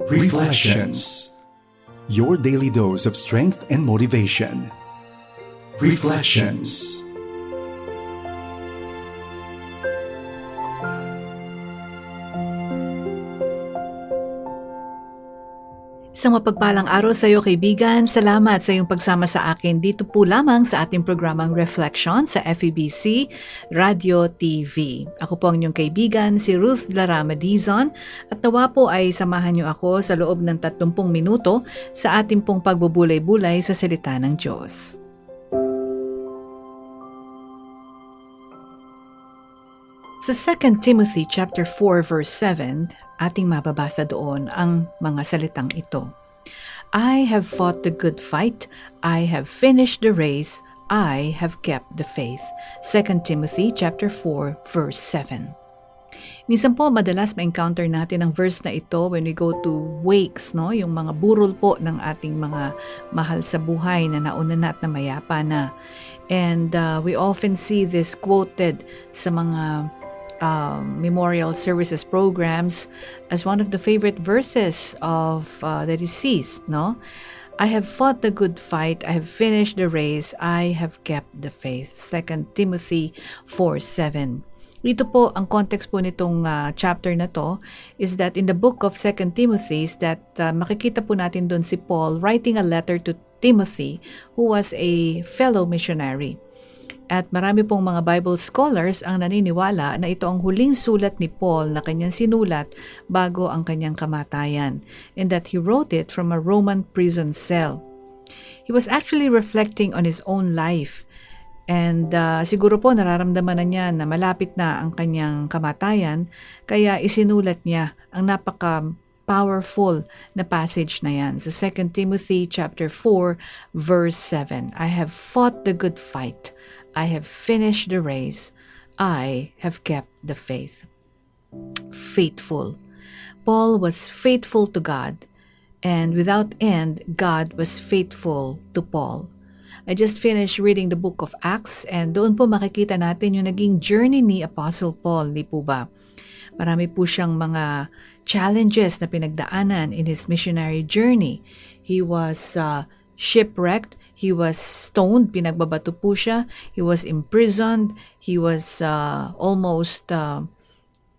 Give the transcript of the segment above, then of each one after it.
Reflections. Your daily dose of strength and motivation. Reflections. Isang mapagpalang araw sa iyo, kaibigan. Salamat sa iyong pagsama sa akin dito po lamang sa ating programang Reflection sa FEBC Radio TV. Ako po ang inyong kaibigan, si Ruth Lara Madizon, at nawa po ay samahan niyo ako sa loob ng 30 minuto sa ating pong pagbubulay-bulay sa salita ng Diyos. Sa 2 Timothy chapter 4 verse 7, ating mababasa doon ang mga salitang ito. I have fought the good fight, I have finished the race, I have kept the faith. 2 Timothy chapter 4 verse 7. Minsan po madalas ma-encounter natin ang verse na ito when we go to wakes, no? Yung mga burol po ng ating mga mahal sa buhay na nauna na at namayapa na. And we often see this quoted sa mga memorial services programs as one of the favorite verses of the deceased, no? I have fought the good fight, I have finished the race, I have kept the faith. 2 Timothy 4:7. Dito po, ang context po nitong chapter na to is that in the book of 2 Timothy that makikita po natin doon si Paul writing a letter to Timothy who was a fellow missionary. At marami pong mga Bible scholars ang naniniwala na ito ang huling sulat ni Paul na kanyang sinulat bago ang kanyang kamatayan, and that he wrote it from a Roman prison cell. He was actually reflecting on his own life, and siguro po nararamdaman na niya na malapit na ang kanyang kamatayan, kaya isinulat niya ang powerful na passage na yan sa 2 Timothy chapter 4 verse 7. I have fought the good fight, I have finished the race, I have kept the faith. Faithful. Paul was faithful to God, and without end, God was faithful to Paul. I just finished reading the book of Acts, and doon po makikita natin yung naging journey ni Apostle Paul, di po ba? Marami po siyang mga challenges na pinagdaanan in his missionary journey. He was shipwrecked, he was stoned, pinagbabato po siya, he was imprisoned, he was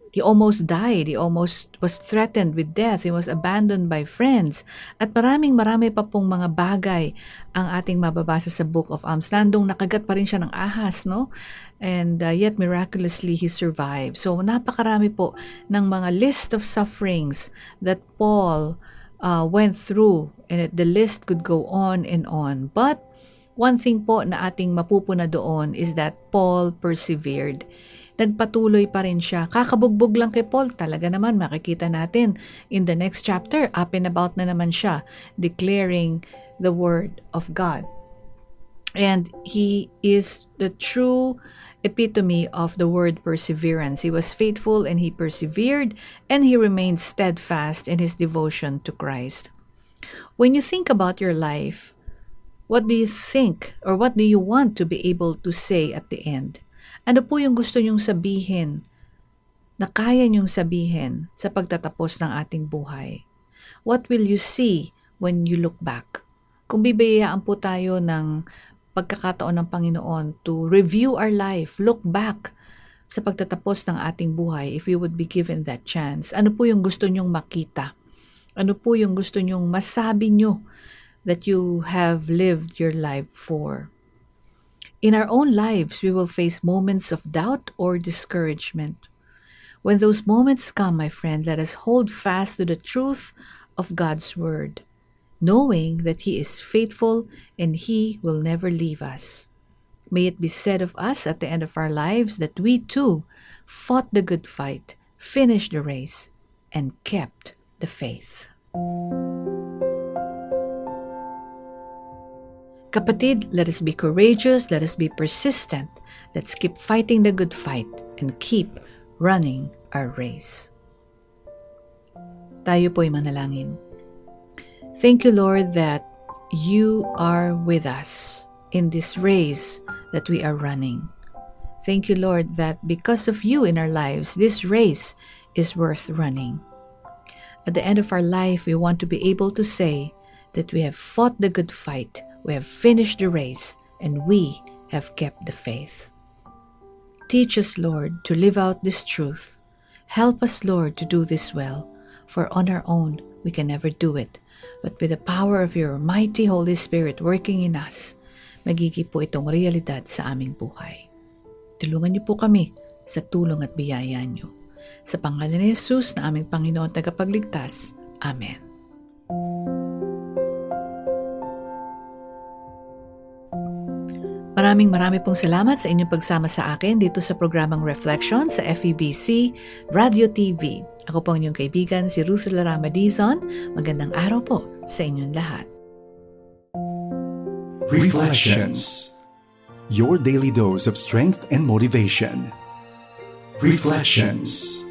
he almost died, he almost was threatened with death, he was abandoned by friends, at marami pa pong mga bagay ang ating mababasa sa Book of Acts. Landong nakagat pa rin siya ng ahas, no? And yet miraculously he survived. So napakarami po ng mga list of sufferings that Paul went through, and the list could go on and on. But one thing po na ating mapupuna doon is that Paul persevered. Nagpatuloy pa rin siya. Kakabugbog lang kay Paul. Talaga naman, makikita natin in the next chapter, up and about na naman siya, declaring the word of God. And he is the true epitome of the word perseverance. He was faithful and he persevered, and he remained steadfast in his devotion to Christ. When you think about your life, what do you think, or what do you want to be able to say at the end? Ano po yung gusto nyong sabihin na kaya nyong sabihin sa pagtatapos ng ating buhay? What will you see when you look back? Kung bibigyan po tayo ng pagkakataon ng Panginoon to review our life, look back sa pagtatapos ng ating buhay, if you would be given that chance, ano po yung gusto nyong makita? Ano po yung gusto nyong masabi nyo that you have lived your life for? In our own lives, we will face moments of doubt or discouragement. When those moments come, my friend, let us hold fast to the truth of God's word, knowing that He is faithful and He will never leave us. May it be said of us at the end of our lives that we too fought the good fight, finished the race, and kept the faith. Kapatid, let us be courageous, let us be persistent, let's keep fighting the good fight and keep running our race. Tayo po'y manalangin. Thank you, Lord, that you are with us in this race that we are running. Thank you, Lord, that because of you in our lives, this race is worth running. At the end of our life, we want to be able to say that we have fought the good fight, we have finished the race, and we have kept the faith. Teach us, Lord, to live out this truth. Help us, Lord, to do this well, for on our own, we can never do it. But with the power of your mighty Holy Spirit working in us, magiging po itong realidad sa aming buhay. Tulungan niyo po kami sa tulong at biyaya niyo. Sa pangalan ni Jesus na aming Panginoon at Tagapagligtas. Amen. Marami pong salamat sa inyong pagsama sa akin dito sa programang Reflection sa FEBC Radio TV. Ako po ang inyong kaibigan, si Rusela Ramadizon. Magandang araw po sa inyong lahat. Reflections. Your daily dose of strength and motivation. Reflections.